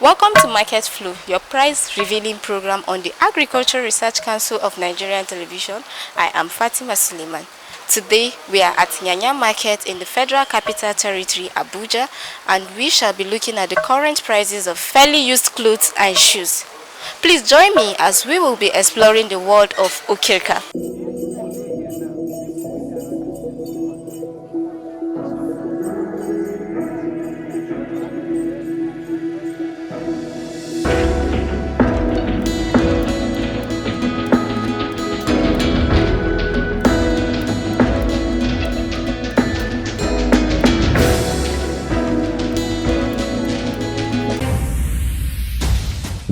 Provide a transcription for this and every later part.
Welcome to Market Flow, your price revealing program on the Agricultural Research Council of Nigerian Television. I am Fatima Suleiman. Today we are at Nyanya Market in the Federal Capital Territory, Abuja, and we shall be looking at the current prices of fairly used clothes and shoes. Please join me as we will be exploring the world of Okirka.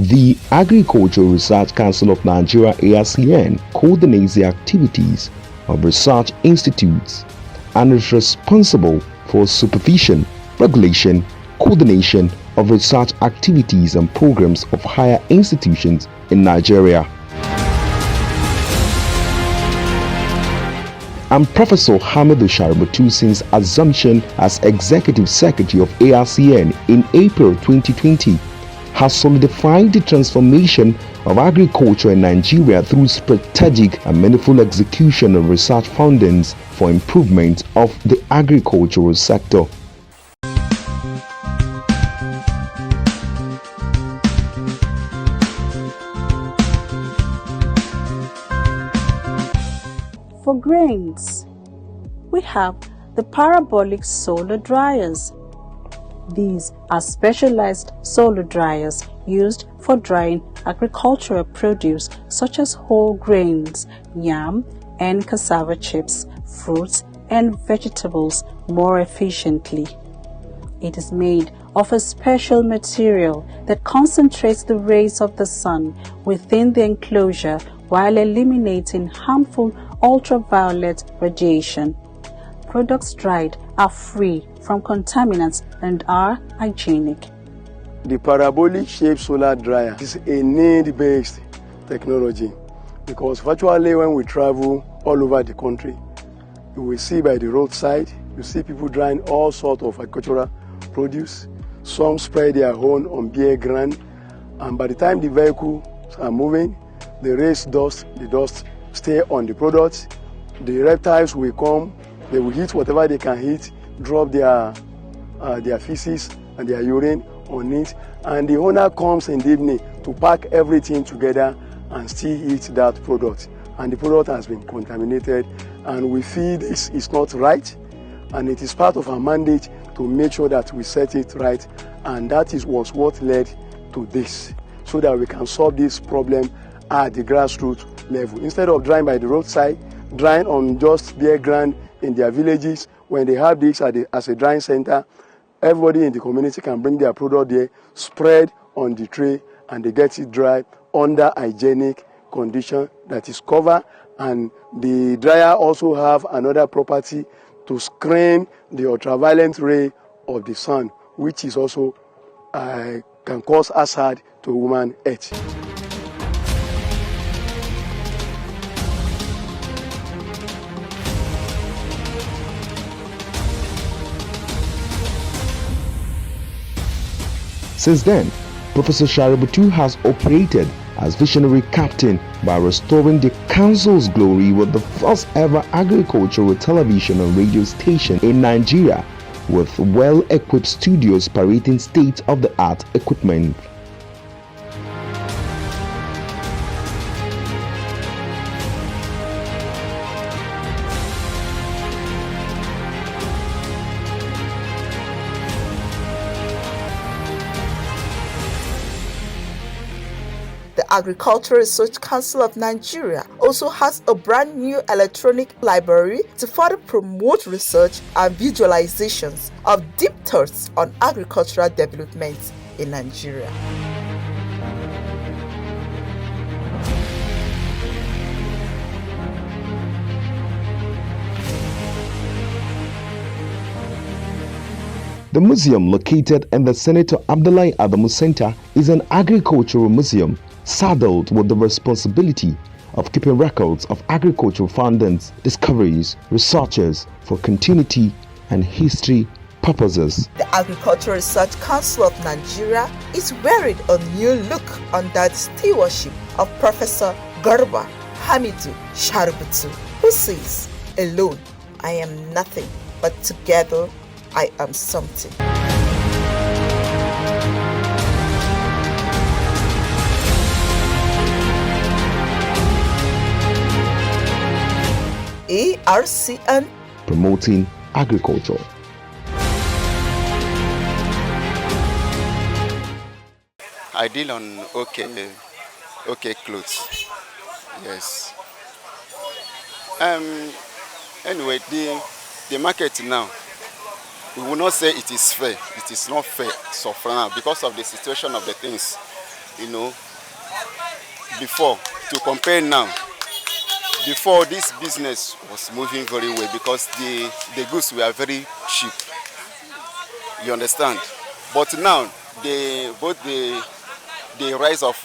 The Agricultural Research Council of Nigeria (ARCN) coordinates the activities of research institutes and is responsible for supervision, regulation, coordination of research activities and programs of higher institutions in Nigeria. I'm Professor Hamidou Shaributu since assumption as Executive Secretary of ARCN in April 2020. Has solidified the transformation of agriculture in Nigeria through strategic and meaningful execution of research findings for improvement of the agricultural sector. For grains, we have the parabolic solar dryers. These are specialized solar dryers used for drying agricultural produce such as whole grains, yam and cassava chips, fruits and vegetables more efficiently. It is made of a special material that concentrates the rays of the sun within the enclosure while eliminating harmful ultraviolet radiation. Products dried are free from contaminants and are hygienic. The parabolic shaped solar dryer is a need-based technology because virtually when we travel all over the country, you will see by the roadside, you see people drying all sorts of agricultural produce. Some spread their own on bare ground, and by the time the vehicles are moving, the dust stay on the products. The reptiles will come, they will eat whatever they can eat, drop their feces and their urine on it, and the owner comes in the evening to pack everything together and still eat that product, and the product has been contaminated, and we feel this is not right, and it is part of our mandate to make sure that we set it right, and that was what led to this, so that we can solve this problem at the grassroots level. Instead of drying by the roadside, drying on just bare ground in their villages, when they have this as a drying center, everybody in the community can bring their product there, spread on the tray, and they get it dry under hygienic condition that is covered. And the dryer also have another property to screen the ultraviolet ray of the sun, which is also can cause hazard to human health. Since then, Professor Shaributu has operated as visionary captain by restoring the council's glory with the first ever agricultural television and radio station in Nigeria, with well-equipped studios parading state-of-the-art equipment. The Agricultural Research Council of Nigeria also has a brand new electronic library to further promote research and visualizations of deep thoughts on agricultural development in Nigeria. The museum, located in the Senator Abdullahi Adamu Center, is an agricultural museum saddled with the responsibility of keeping records of agricultural findings, discoveries, researches for continuity and history purposes. The Agricultural Research Council of Nigeria is wearing a new look under the stewardship of Professor Garba Hamidu Sharubutu, who says, "Alone, I am nothing, but together, I am something." ARCN, promoting agriculture. I deal on okay clothes. Yes. Anyway, the market now, we will not say it is fair. It is not fair so far now because of the situation of the things. You know, before to compare now. Before this business was moving very well because the goods were very cheap. You understand? But now both the rise of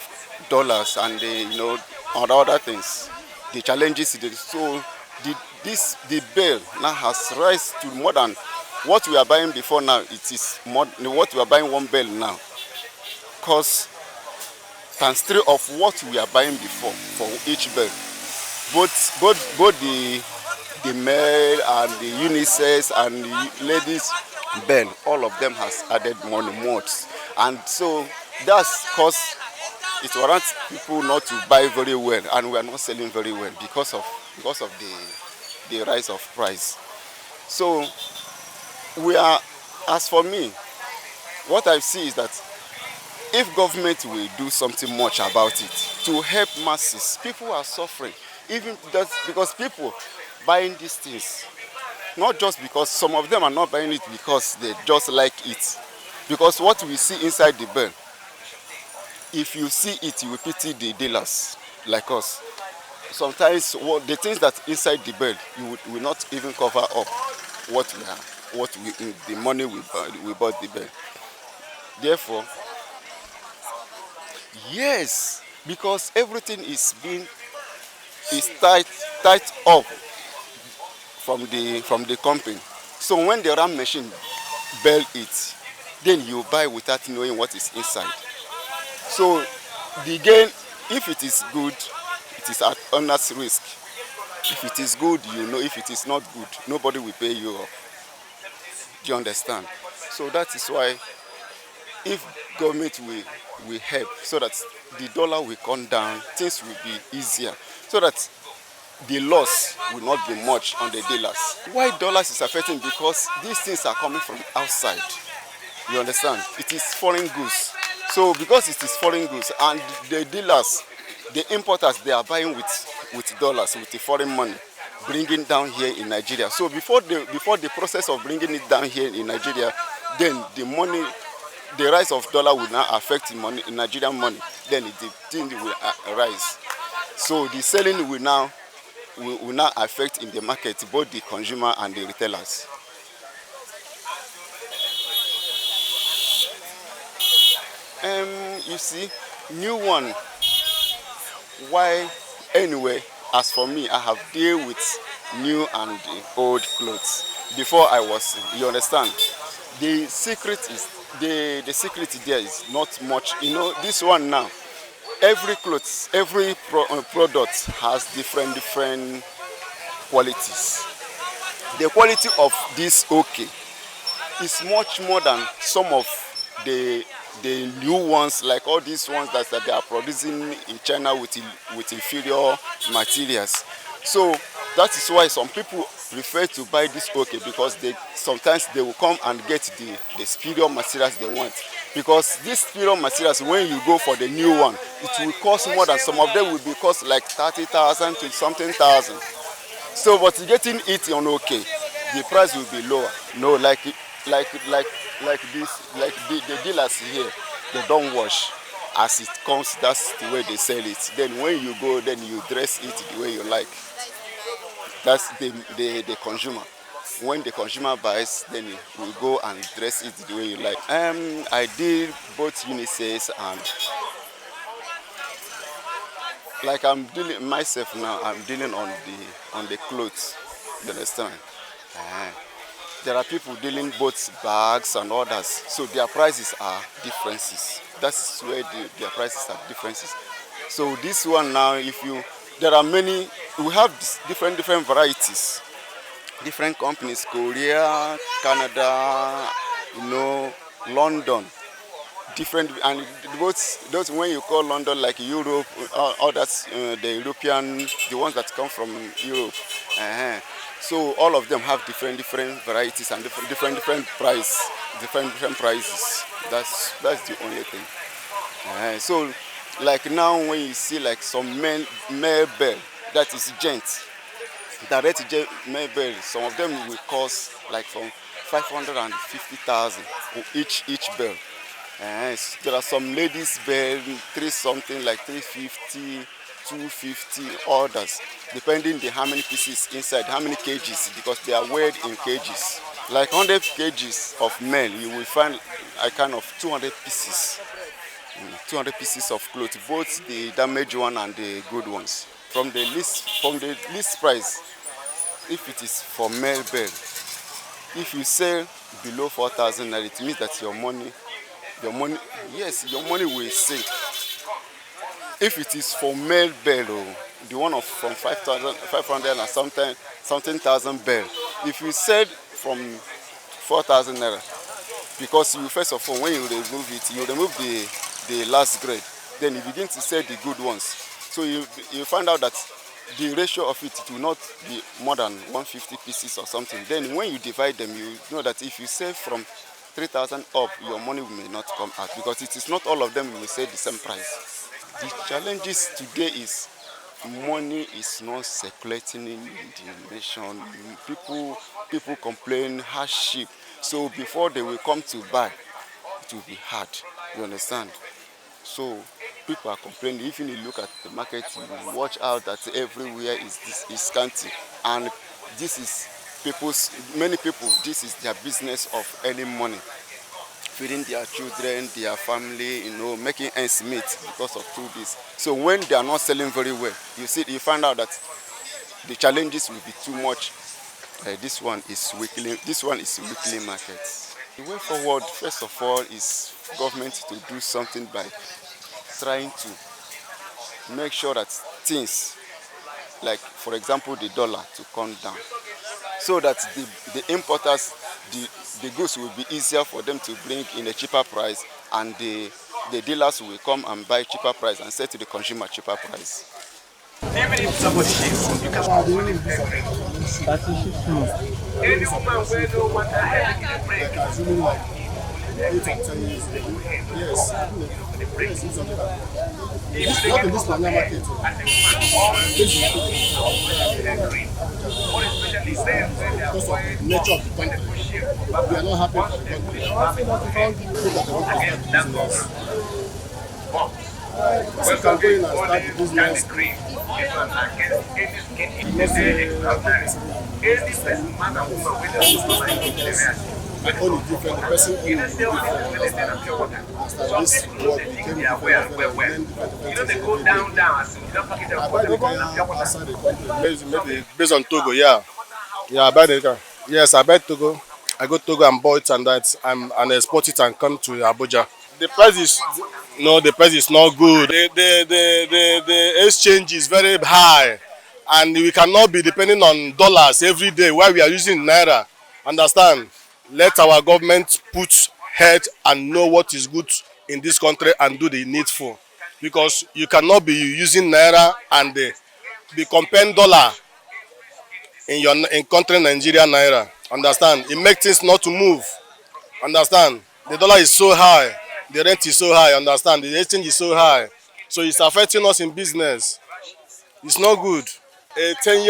dollars and and other things, the challenges. So the bill now has rise to more than what we are buying before now. It is more what we are buying one bill now. Cost times 3 of what we are buying before for each bill. Both the male and the unisex and the ladies bill, all of them has added money more, and so that's cause it warrants people not to buy very well, and we are not selling very well because of the rise of price. So as for me, what I see is that if government will do something much about it to help masses, people are suffering. Even that's because people buying these things, not just because some of them are not buying it because they just like it. Because what we see inside the bill, if you see it, you will pity the dealers like us. Sometimes the things that inside the bill, you will not even cover up the money we bought the bill. Therefore, yes, because everything is tight up from the company. So when the ram machine bail it, then you buy without knowing what is inside. So the gain, if it is good, it is at owner's risk. If it is good, you know. If it is not good, nobody will pay you up. Do you understand? So that is why if government will help so that the dollar will come down, things will be easier, so that the loss will not be much on the dealers. Why dollars is affecting? Because these things are coming from outside. You understand? It is foreign goods. So because it is foreign goods and the dealers, the importers, they are buying with dollars, with the foreign money, bringing down here in Nigeria. So before the process of bringing it down here in Nigeria, then the rise of dollar will now affect Nigerian money. Then the thing will rise. So the selling will now affect in the market both the consumer and the retailers. You see, new one. Why? Anyway, as for me, I have dealt with new and old clothes. Before I was, you understand. The secret there is not much. You know, this one now. Every clothes, every product has different qualities. The quality of this is much more than some of the new ones, like all these ones that they are producing in China with inferior materials. So that is why some people prefer to buy this because sometimes they will come and get the superior materials they want. Because these superior materials, when you go for the new one, it will cost more than some of them will be cost like 30,000 to something thousand. So, but getting it on the price will be lower. No, like the dealers here, they don't wash. As it comes, that's the way they sell it. Then when you go, then you dress it the way you like. That's the consumer. When the consumer buys, then you will go and dress it the way you like. I did both unisex and like I'm dealing myself now. I'm dealing on the clothes. You understand? there are people dealing both bags and others, so their prices are differences. That's where their prices are differences. So this one now, there are many, we have different varieties, different companies, Korea, Canada, London, different, and those when you call London like Europe, others, the European, the ones that come from Europe. So all of them have different varieties and different prices. That's the only thing. So like now when you see like some male bell, that is gent, direct male bell, some of them will cost like from 550,000 each bell. There are some ladies bell, three something like 350, 250, others, depending on how many pieces inside, how many kgs, because they are weighed in kgs. Like 100 kgs of male, you will find a kind of 200 pieces. 200 pieces of clothes, both the damaged one and the good ones. From the list price, if it is for male bell, if you sell below 4,000 naira, it means that your money, your money will sink. If it is for male bell, the one from 500 and something thousand bell, if you sell from 4,000 naira, because you first of all, when you remove it, you remove the last grade, then you begin to sell the good ones. So you find out that the ratio of it will not be more than 150 pieces or something. Then when you divide them, you know that if you sell from 3,000 up, your money may not come out, because it is not all of them will sell the same price. The challenges today is money is not circulating in the nation. People complain hardship. So before they will come to buy, it will be hard. You understand? So people are complaining. Even if you look at the market, you watch out that everywhere is scanty, and this is many people. This is their business of earning money, feeding their children, their family, making ends meet because of all this. So when they are not selling very well, you find out that the challenges will be too much. This one is weekly market. The way forward, first of all, is government to do something by trying to make sure that things, like for example the dollar, to come down, so that the importers, the goods will be easier for them to bring in a cheaper price, and the dealers will come and buy cheaper price and sell to the consumer cheaper price. Even if somebody shifts, you can any woman wear no matter how break. Assuming like 8 or 10 years ago. Yes. It's not in this Nanya market. Because of the nature of the country. We are not happy for the country. So you can go in and start the business. Only different, the person only different. As this world became different, they go down, I buy the car outside the country. Maybe based on Togo, yeah. Yeah, I buy the car. Yes, I buy Togo. I go to Togo and buy it and export it and come to Abuja. The price is not good. The exchange is very high, and we cannot be depending on dollars every day while we are using naira. Understand? Let our government put head and know what is good in this country and do the needful, because you cannot be using naira and be comparing dollar in country Nigeria naira. Understand? It makes things not to move. Understand? The dollar is so high, the rent is so high. Understand? The exchange is so high, so it's affecting us in business. It's not good. A 10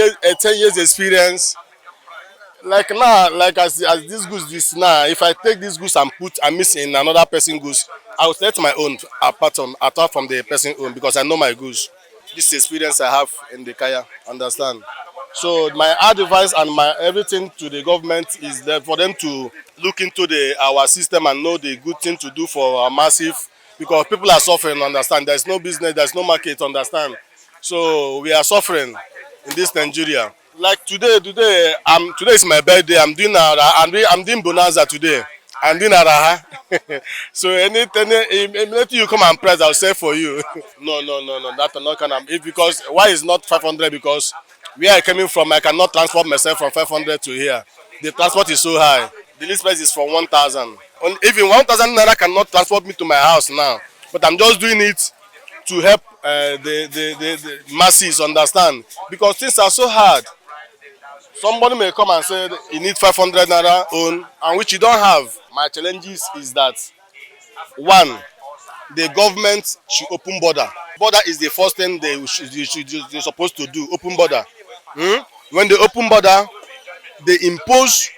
years experience. Like now, like as this goods this now, if I take this goods and mix in another person's goods, I will select my own apart from the person own, because I know my goods. This experience I have in the Kaya, understand? So my advice and my everything to the government is that for them to look into our system and know the good thing to do for our massive, because people are suffering, understand? There's no business, there's no market, understand? So we are suffering in this Nigeria. Like today is my birthday. I'm doing bonanza today. I'm doing araha. So anything you come and price, I'll sell for you. No. That's not kind of if because why is not 500? Because where I coming from, I cannot transport myself from 500 to here. The transport is so high. The list price is for 1,000. Even 1,000 naira cannot transport me to my house now. But I'm just doing it to help the masses understand because things are so hard. Somebody may come and say you need 500 naira own and which you don't have. My challenges is that one, the government should open border. Border is the first thing they're supposed to do. Open border. When they open border, they impose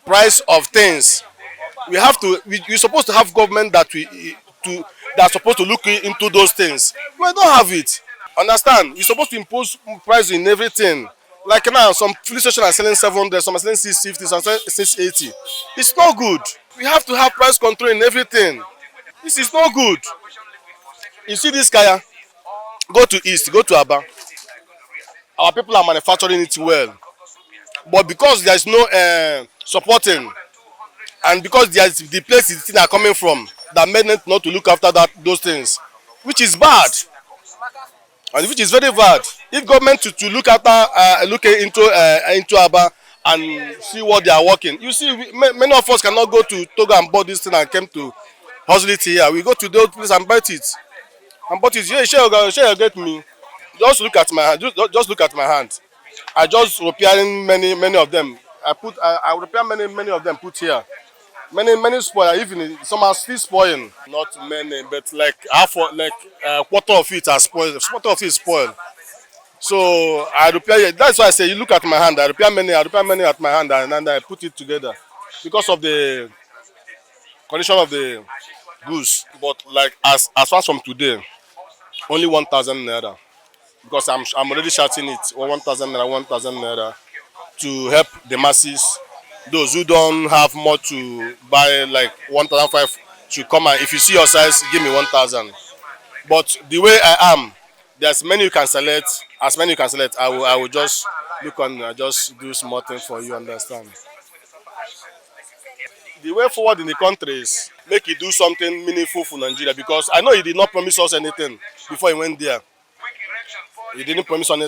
price of things. We're supposed to have government that's supposed to look into those things. We don't have it. Understand? You're supposed to impose price in everything. Like now, some police stations are selling 700, some are selling 650, some are selling 680. It's not good. We have to have price control in everything. This is not good. You see this guy, go to East, go to Aba. Our people are manufacturing it well. But because there's no supporting, and because there's the places things are coming from, that made them not to look after those things, which is bad. And which is very bad. If government to look after, look into Aba and see what they are working, you see, many of us cannot go to Togo and bought this thing and came to hustle it here. We go to those places and buy it. And bought it. Yeah, share get me. Just look at my hand. Just look at my hand. I just repairing many of them. I repair many of them put here. Many spoil. Even some are still spoiling. Not many, but like quarter of it are spoiled. Quarter of it is spoiled. So I repair it. That's why I say you look at my hand. I repair many at my hand and I put it together because of the condition of the goods. But like as far from today, only 1,000 naira because I'm already shouting it 1,000 naira, 1,000 naira to help the masses. Those who don't have more to buy like 1,500 should come and if you see your size, give me 1,000. But the way I am, there's many you can select. As many you can select, I will just look on. I just do small thing for you. Understand? The way forward in the country is make it do something meaningful for Nigeria because I know he did not promise us anything before he went there. He didn't promise us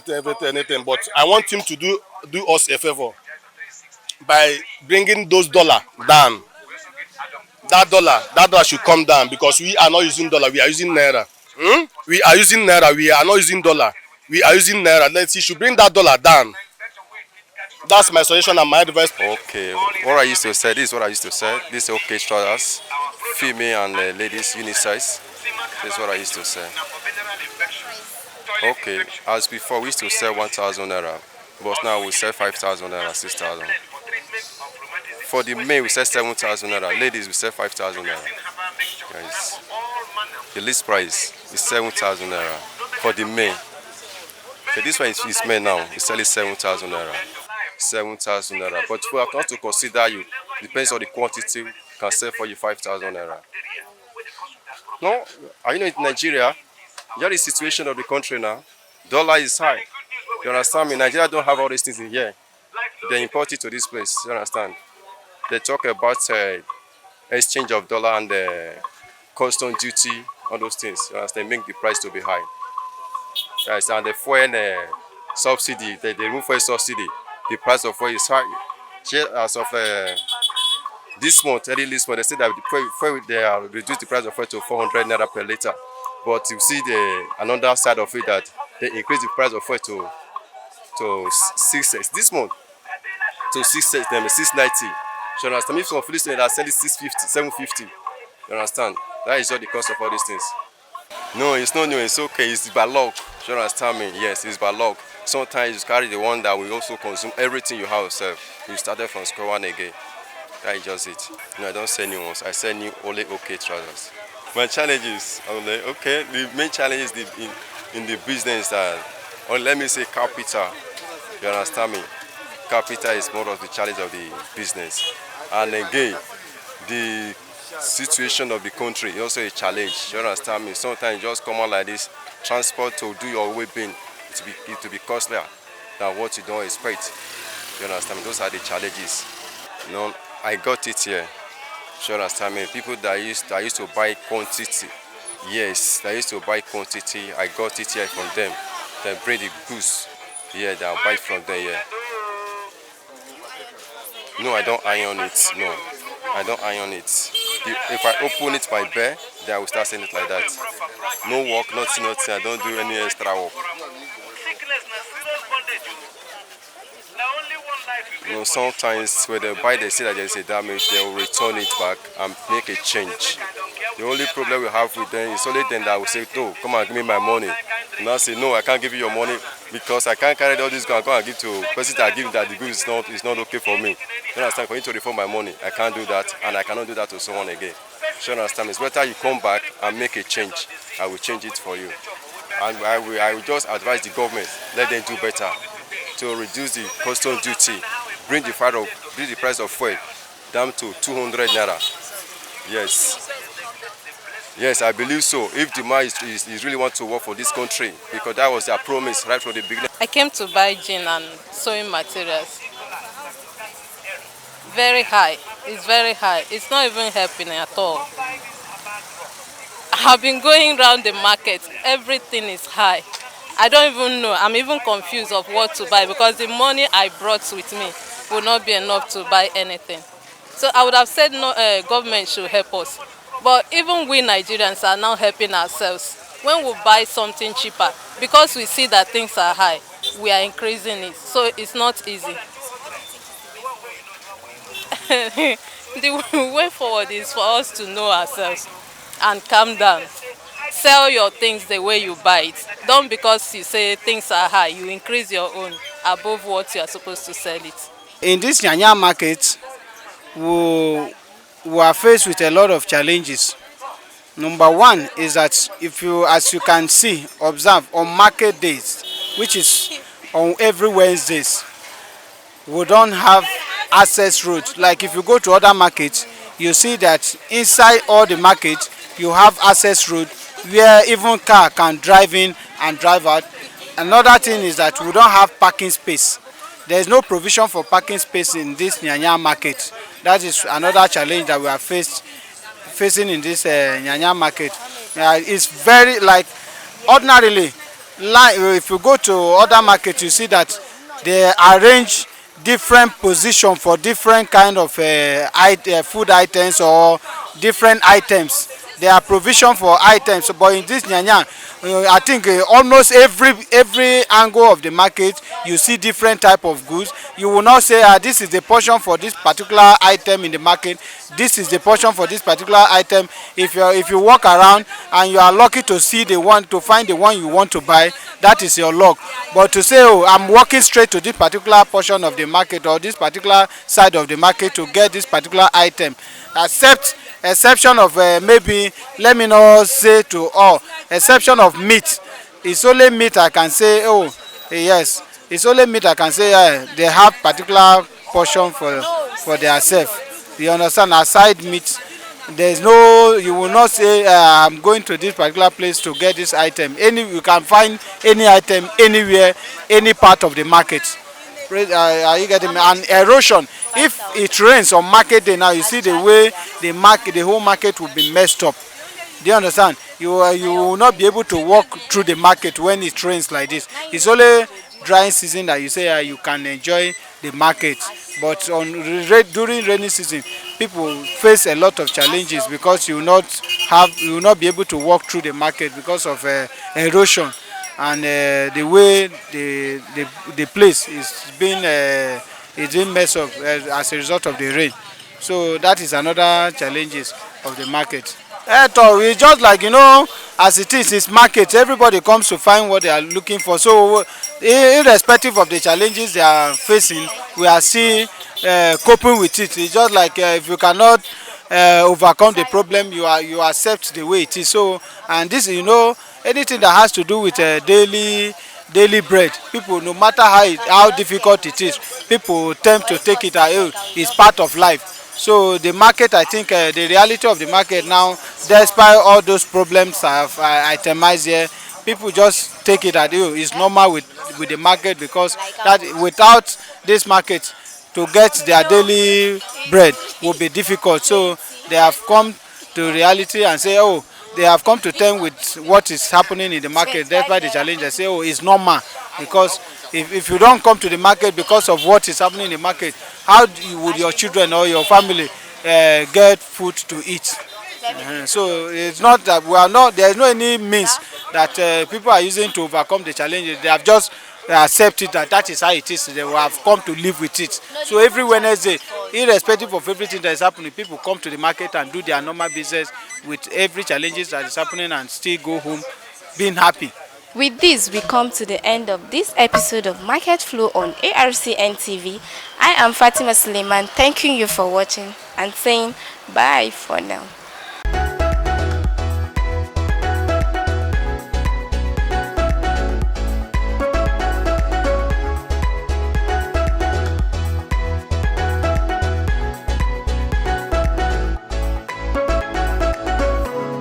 anything. But I want him to do us a favor by bringing those dollar down. That dollar should come down because we are not using dollar. We are using naira. We are using naira. We are not using dollar. We are using naira. Let's see. Should bring that dollar down. That's my suggestion and my advice. Okay, what I used to say. This is what I used to say. This is okay trousers, female and ladies unisex. This is what I used to say. Okay, as before we used to sell 1,000 naira, but now we sell 5,000 naira, 6,000. For the men we sell 7,000 naira. Ladies we sell 5,000 naira. Guys, the list price is 7,000 naira for the men. So this one is men now. We sell it 7,000 naira. 7,000 naira. But we have to consider you. Depends on the quantity. You can sell for you 5,000 naira. No, are you know in Nigeria? You know the situation of the country now. Dollar is high. You understand me? Nigeria don't have all these things in here. They import it to this place. You understand? They talk about exchange of dollar and custom duty, all those things. You understand? Make the price to be high. Yes, and the fuel subsidy, they remove fuel subsidy. The price of fuel is high. As of this month, early this month, they said that they are reduced the price of fuel to 400 naira per liter. But you see another side of it that they increase the price of fuel to 6 this month to 690. You understand? If some Philistines are selling 650, 750, you understand? That is just the cost of all these things. No, it's not new. It's okay. It's by luck. You understand me? Yes, it's by luck. Sometimes you carry the one that will also consume everything you have yourself. You started from square one again. That is just it. No, I don't sell new ones. I sell new only okay trousers. My challenges, okay. The main challenge is in the business that, or let me say capital. You understand me? Capital is more of the challenge of the business. And again, the situation of the country is also a challenge. You understand me? Sometimes you just come out like this, transport to do your wedding, it will be costlier. than what you don't expect. You understand me? Those are the challenges. You know, I got it here. You understand me? People that used to buy quantity, yes, that used to buy quantity, I got it here from them. Then bring the goods here, that I buy from them here. No, I don't iron it. No, I don't iron it. If I open it by bare, then I will start selling it like that. No work, nothing. I don't do any extra work. You know, sometimes when they buy, they say that there's a damage, they will return it back and make a change. The only problem we have with them is only then that will say, no, come and give me my money. And I say, no, I can't give you your money because I can't carry all this goods and go and give to person that give that the goods is not okay for me. You understand? For you to refund my money, I can't do that, and I cannot do that to someone again. You understand? It's better you come back and make a change. I will change it for you. And I will just advise the government, let them do better to reduce the custom duty, bring the price of fuel down to 200 naira. Yes. Yes, I believe so. If the man is really want to work for this country, because that was their promise right from the beginning. I came to buy gin and sewing materials. Very high. It's very high. It's not even helping at all. I've been going around the market. Everything is high. I don't even know. I'm even confused of what to buy because the money I brought with me will not be enough to buy anything. So I would have said no, government should help us. But even we Nigerians are now helping ourselves. When we buy something cheaper, because we see that things are high, we are increasing it. So it's not easy. The way forward is for us to know ourselves and calm down. Sell your things the way you buy it. Don't because you say things are high, you increase your own above what you are supposed to sell it. In this Nyanya market, we are faced with a lot of challenges. Number one is that as you can see, observe on market days, which is on every Wednesdays, we don't have access roads. Like if you go to other markets, you see that inside all the markets, you have access road where even car can drive in and drive out. Another thing is that we don't have parking space. There is no provision for parking space in this Nyanya market. That is another challenge that we are facing in this Nyanya market. It's very like ordinarily, like if you go to other markets, you see that they arrange different position for different kind of food items or different items. There are provision for items, but in this Nyanya, I think almost every angle of the market, you see different type of goods. You will not say this is the portion for this particular item in the market. This is the portion for this particular item. If you walk around and you are lucky to find the one you want to buy, that is your luck. But to say, oh, I'm walking straight to this particular portion of the market or this particular side of the market to get this particular item, exception of maybe, let me not say to all, exception of meat. It's only meat I can say, oh yes, it's only meat I can say they have particular portion for their self. You understand? Aside meat, there's no, you will not say I'm going to this particular place to get this item. You can find any item anywhere, any part of the market. Are you getting me? And erosion. If it rains on market day now, you see the way the whole market will be messed up. Do you understand? You will not be able to walk through the market when it rains like this. It's only dry season that you say you can enjoy the market. But during rainy season, people face a lot of challenges because you will not be able to walk through the market because of erosion. And the way the place is being messed up as a result of the rain. So that is another challenges of the market. It's just like, as it is, it's market. Everybody comes to find what they are looking for. So irrespective of the challenges they are facing, we are still coping with it. It's just like if you cannot overcome the problem, you accept the way it is. So, and this, anything that has to do with daily bread, people, no matter how difficult it is, people tend to take it as it's part of life. So the market, I think the reality of the market now, despite all those problems I have itemized here, people just take it that it's normal with the market, because that without this market to get their daily bread will be difficult. So they have come to reality and say, oh, they have come to terms with what is happening in the market. That's why the challenge, they say, oh, it's normal. Because if you don't come to the market because of what is happening in the market, how would your children or your family get food to eat? So it's not that we are not, there is no any means that people are using to overcome the challenges. They have just accepted that that is how it is. They will have come to live with it. So every Wednesday, irrespective of everything that is happening, people come to the market and do their normal business with every challenges that is happening and still go home being happy. With this, we come to the end of this episode of Market Flow on ARCN TV. I am Fatima Suleiman, thanking you for watching and saying bye for now.